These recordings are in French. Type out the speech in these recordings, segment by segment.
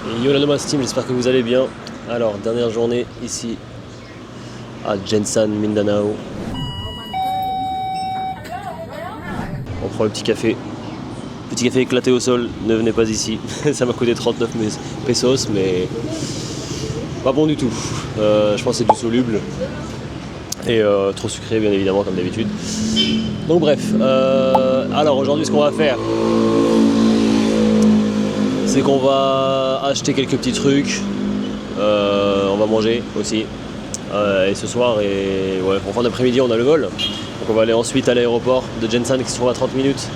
Yo la Nomad Team, j'espère que vous allez bien. Alors, dernière journée ici à Jensan, Mindanao. On prend le petit café. Petit café éclaté au sol, ne venez pas ici. Ça m'a coûté 39 pesos, mais pas bon du tout. Je pense que c'est du soluble. Et trop sucré, bien évidemment, comme d'habitude. Donc bref, alors aujourd'hui ce qu'on va faire, c'est qu'on va acheter quelques petits trucs, on va manger aussi, et ce soir, et ouais, en fin d'après-midi on a le vol, donc on va aller ensuite à l'aéroport de Jensan qui se trouve à 30 minutes,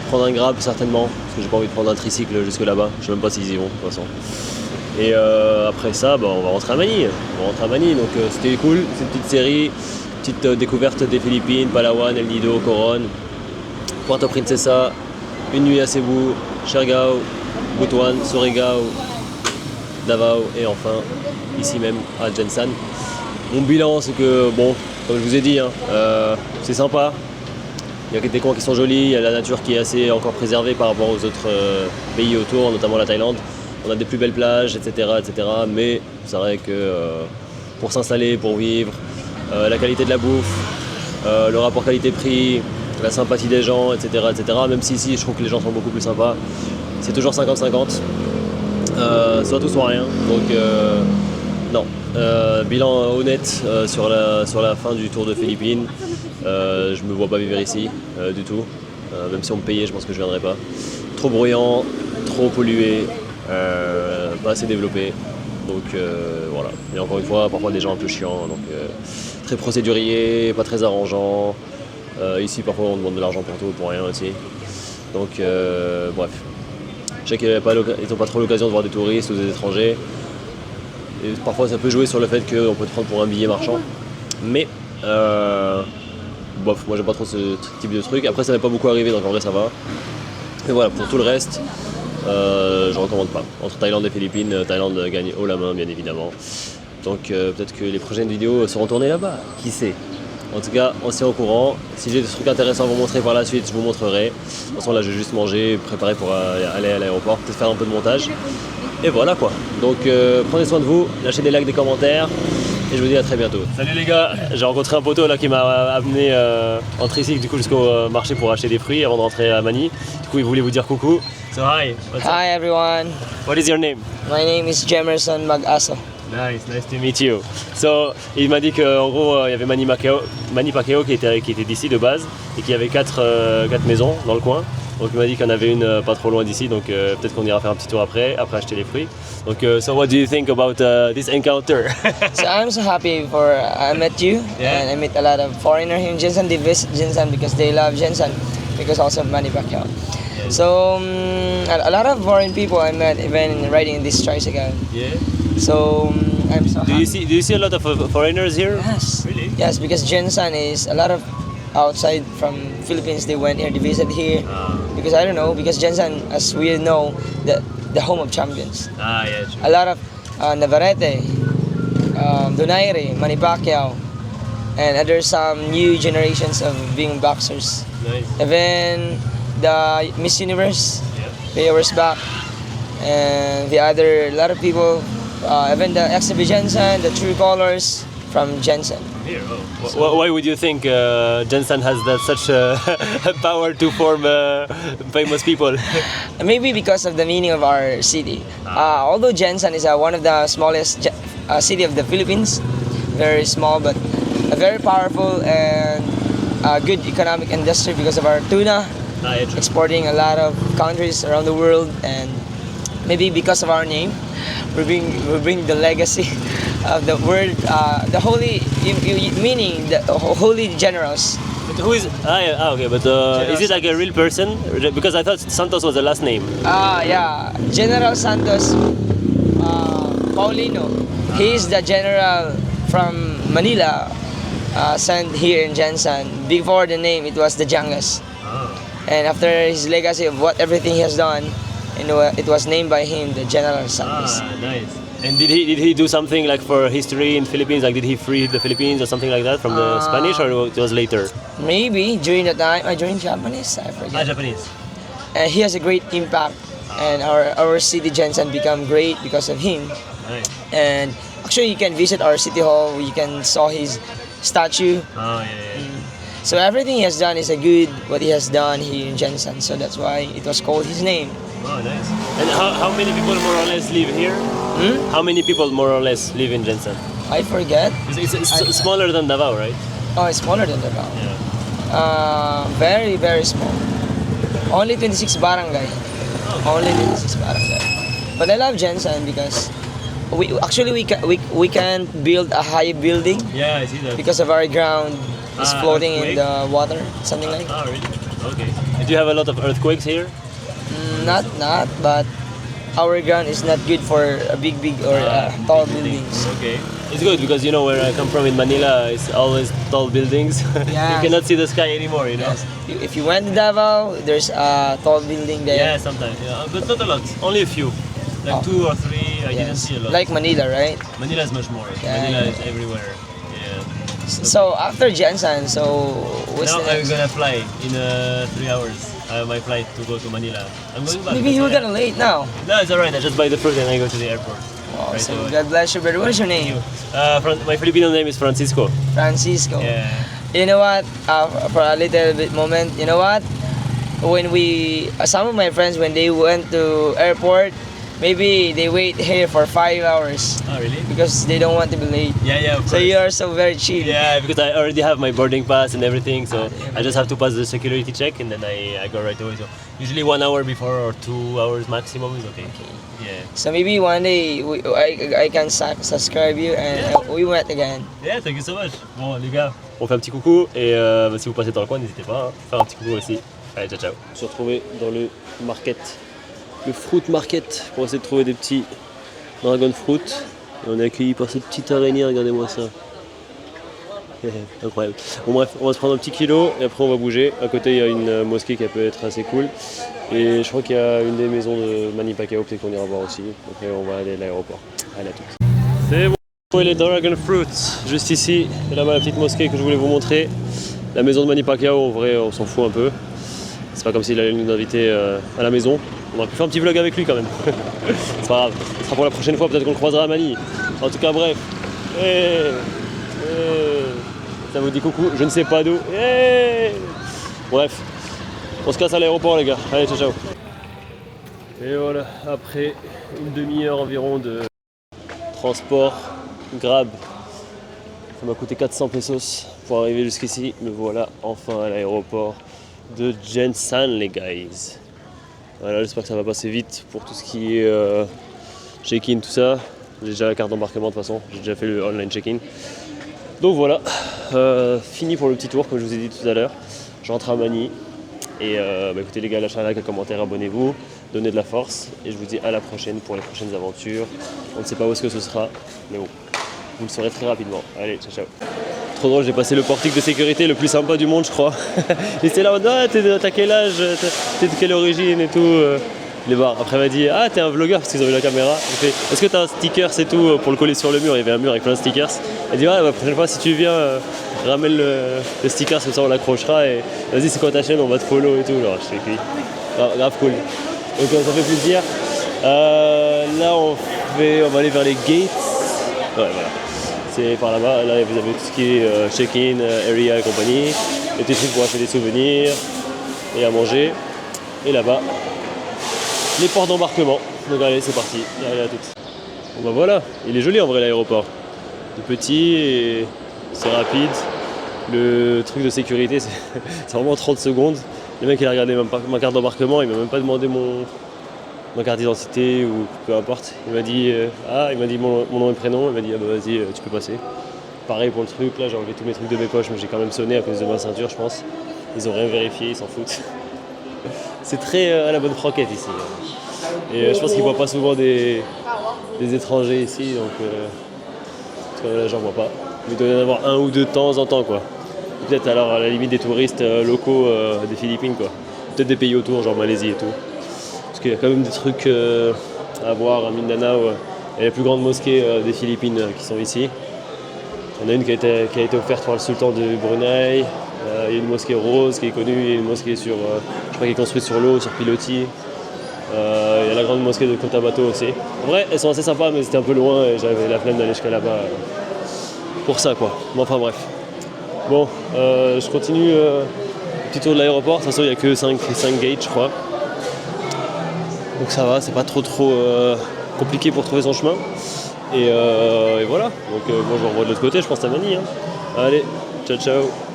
prendre un Grab certainement, parce que j'ai pas envie de prendre un tricycle jusque là-bas, je sais même pas s'ils y vont de toute façon. Et après ça, on va rentrer à Manille, donc c'était cool, c'est une petite série, petite découverte des Philippines, Palawan, El Nido, Coron, Puerto Princesa, une nuit à Cebu, Siargao, Butuan, Surigao, Davao et enfin ici même à Jensan. Mon bilan c'est que bon, comme je vous ai dit, c'est sympa. Il y a des coins qui sont jolis, il y a la nature qui est assez encore préservée par rapport aux autres pays autour, notamment la Thaïlande. On a des plus belles plages, etc. Mais c'est vrai que pour s'installer, pour vivre, la qualité de la bouffe, le rapport qualité-prix, la sympathie des gens, etc. Même si ici je trouve que les gens sont beaucoup plus sympas. C'est toujours 50-50, soit tout soit rien, donc non. Bilan honnête sur la fin du tour de Philippines, je me vois pas vivre ici du tout, même si on me payait je pense que je viendrais pas. Trop bruyant, trop pollué, pas assez développé, donc voilà. Et encore une fois, parfois des gens un peu chiants, donc très procédurier, pas très arrangeant. Ici parfois on demande de l'argent pour tout ou pour rien aussi, donc bref. Je sais qu'ils n'ont pas trop l'occasion de voir des touristes ou des étrangers. Et parfois ça peut jouer sur le fait qu'on peut te prendre pour un billet marchand. Mais bof, moi j'aime pas trop ce type de truc. Après ça m'est pas beaucoup arrivé donc en vrai ça va. Mais voilà, pour tout le reste, je recommande pas. Entre Thaïlande et Philippines, Thaïlande gagne haut la main bien évidemment. Donc peut-être que les prochaines vidéos seront tournées là-bas, qui sait. En tout cas, on s'y est au courant. Si j'ai des trucs intéressants à vous montrer par la suite, je vous montrerai. De toute façon, là, je vais juste manger, préparer pour aller à l'aéroport, peut-être faire un peu de montage. Et voilà quoi. Donc, prenez soin de vous, lâchez des likes, des commentaires. Et je vous dis à très bientôt. Salut les gars, j'ai rencontré un poteau là qui m'a amené en tricycle du coup jusqu'au marché pour acheter des fruits avant de rentrer à Manille. Du coup, il voulait vous dire coucou. So hi. Hi everyone, What is your name? my name is Jemerson Mag-Aso. Nice to meet you. So, il m'a dit qu'en gros, il y avait Manny Pacquiao qui était d'ici de base et qu'il y avait quatre maisons dans le coin. Donc il m'a dit qu'il y en avait une pas trop loin d'ici, donc peut-être qu'on ira faire un petit tour après acheter les fruits. Donc, so what do you think about this encounter? So I'm so happy for I met you, Yeah. and I met a lot of foreigners in Jensen. They visit Jensen because they love Jensen, because also of Manny Pacquiao. So a lot of foreign people I met even riding this tricycle. Yeah. So I'm so happy. Do you see a lot of foreigners here? Yes. Really? Yes, because Jensen is a lot of outside from Philippines. They went here to visit here because I don't know, because Jensen, as we know, the home of champions. Yeah, true. A lot of Navarrete, Donaire, Manny Pacquiao, and there's some new generations of being boxers. Nice. Even the Miss Universe, Yeah. they was back, and a lot of people, even the XB Jensen, the True Colors from Jensen. Here, Why would you think Jensen has such power to form famous people? Maybe because of the meaning of our city. Although Jensen is one of the smallest city of the Philippines, very small but very powerful and good economic industry because of our tuna, Yeah, true. exporting a lot of countries around the world, and maybe because of our name, we bring the legacy of the word, the holy meaning, the holy generals. But who is? Okay, but is it like a real person? Because I thought Santos was the last name. Yeah, General Santos Paulino. He's the general from Manila, sent here in Jensen. Before the name, it was the Jangas. And after his legacy of what everything he has done, it was named by him the General Santos. Nice. And did he do something like for history in Philippines? Like did he free the Philippines or something like that from the Spanish, or it was later? Maybe during the time, during Japanese, I forget. Japanese. And he has a great impact and our city Jensen become great because of him. Nice. And actually, you can visit our city hall. You can saw his statue. Oh, yeah. So everything he has done is a good what he has done here in Jensen. So that's why it was called his name. Oh, nice. And how many people more or less live here? How many people more or less live in Jensen? I forget. It's smaller than Davao, right? Oh, it's smaller than Davao. Yeah. Very very small. Only 26 barangay. Only 26 barangay. But I love Jensen because we can't build a high building Yeah, I see that. because of our ground is floating in earthquake? the water, something like. Oh, really? Okay. Do you have a lot of earthquakes here? Not, but our ground is not good for a big or tall buildings. Okay. It's good because you know where I come from in Manila, it's always tall buildings. Yeah. You cannot see the sky anymore, you know? Yes. If you went to Davao, there's a tall building there. Yeah, sometimes. Yeah, but not a lot. Only a few. Like 2 or 3. I didn't see a lot. Like Manila, right? Manila is much more. Yeah. Manila is everywhere. Yeah. So after Jensen, so what's Now the I'm next? gonna fly in 3 hours. I have my flight to go to Manila. I'm going back. Maybe you're gonna late now. No, it's alright. I just buy the fruit and I go to the airport. Oh, Right so away. God bless you, brother. What is your name? My Filipino name is Francisco. Francisco. Yeah. You know what? For a little bit moment, you know what? When some of my friends, when they went to airport, maybe they wait here for 5 hours Oh, really? because they don't want to be late. Yeah, of So course. you are so very cheap. Yeah, because I already have my boarding pass and everything, so I just have to pass the security check and then I go right away. So usually 1 hour before or 2 hours maximum is okay. Yeah. So maybe one day I can subscribe you and we met again. Yeah, thank you so much. Bon, les gars, on fait un petit coucou et si vous passez dans le coin, n'hésitez pas à faire un petit coucou aussi. Allez, ciao, ciao. On se retrouvait dans le market, le fruit market, pour essayer de trouver des petits dragon fruit. Et on est accueillis par cette petite araignée, regardez-moi ça. Incroyable. Bon bref, on va se prendre un petit kilo et après on va bouger. À côté il y a une mosquée qui peut être assez cool. Et je crois qu'il y a une des maisons de Manny Pacquiao, peut-être qu'on ira voir aussi. Après on va aller à l'aéroport. Allez à toutes. C'est bon, on les dragon fruits juste ici. Et là-bas la petite mosquée que je voulais vous montrer. La maison de Manny Pacquiao, en vrai on s'en fout un peu. C'est pas comme s'il allait nous inviter à la maison. On aurait pu faire un petit vlog avec lui quand même. C'est pas grave, ce sera pour la prochaine fois, peut-être qu'on le croisera à Manny. En tout cas bref. Ça vous dit coucou, je ne sais pas d'où. Bref, on se casse à l'aéroport les gars. Allez, ciao ciao. Et voilà, après une demi-heure environ de transport, Grab, ça m'a coûté 400 pesos pour arriver jusqu'ici. Me voilà enfin à l'aéroport de Jensen les guys. Voilà, j'espère que ça va passer vite pour tout ce qui est check-in, tout ça. J'ai déjà la carte d'embarquement de toute façon, j'ai déjà fait le online check-in. Donc voilà, fini pour le petit tour comme je vous ai dit tout à l'heure. Je rentre à Manny et écoutez les gars, lâchez un like, un commentaire, abonnez-vous, donnez de la force et je vous dis à la prochaine pour les prochaines aventures. On ne sait pas où est-ce que ce sera, mais bon, vous le saurez très rapidement. Allez, ciao ciao. Trop drôle, j'ai passé le portique de sécurité le plus sympa du monde je crois. Et c'est là, t'as quel âge, t'es de quelle origine et tout. Les bars. Après elle m'a dit ah t'es un vlogueur parce qu'ils ont vu la caméra. J'ai fait est-ce que t'as un sticker c'est tout pour le coller sur le mur, il y avait un mur avec plein de stickers. Elle dit ouais la prochaine fois si tu viens ramène le sticker comme ça on l'accrochera et vas-y c'est quoi ta chaîne on va te follow et tout. Alors je fais grave cool. Donc ça fait plaisir. Là on va aller vers les gates. Ouais voilà. C'est par là-bas, là vous avez tout ce qui est check-in, area et compagnie, des petits trucs pour acheter des souvenirs et à manger. Et là-bas, les ports d'embarquement. Donc allez, c'est parti, allez à toutes. Bon bah voilà, il est joli en vrai l'aéroport. Il est petit et c'est rapide. Le truc de sécurité, c'est vraiment 30 secondes. Le mec il a regardé ma carte d'embarquement, il m'a même pas demandé ma carte d'identité ou peu importe. Il m'a dit mon nom et prénom, il m'a dit ah bah vas-y tu peux passer. Pareil pour le truc, là j'ai enlevé tous mes trucs de mes poches mais j'ai quand même sonné à cause de ma ceinture je pense. Ils ont rien vérifié, ils s'en foutent. C'est très à la bonne franquette ici. Et je pense qu'ils voient pas souvent des étrangers ici donc en tout cas là j'en vois pas. Il doit y en avoir un ou deux de temps en temps quoi. Peut-être alors à la limite des touristes locaux des Philippines quoi. Peut-être des pays autour genre Malaisie et tout. Parce qu'il y a quand même des trucs à voir à Mindanao. Il y a les plus grandes mosquées des Philippines qui sont ici. Il y en a une qui a été offerte par le sultan de Brunei. Il y a une mosquée rose qui est connue. Il y a une mosquée je crois qui est construite sur l'eau, sur pilotis. Il y a la grande mosquée de Cotabato aussi. En vrai, elles sont assez sympas, mais c'était un peu loin et j'avais la flemme d'aller jusqu'à là-bas pour ça, quoi. Bon, enfin bref. Bon, je continue le petit tour de l'aéroport. De toute façon, il n'y a que 5 gates, je crois. Donc ça va, c'est pas trop compliqué pour trouver son chemin. Et voilà. Donc bon, je revois de l'autre côté, je pense à Manille. Hein. Allez, ciao ciao.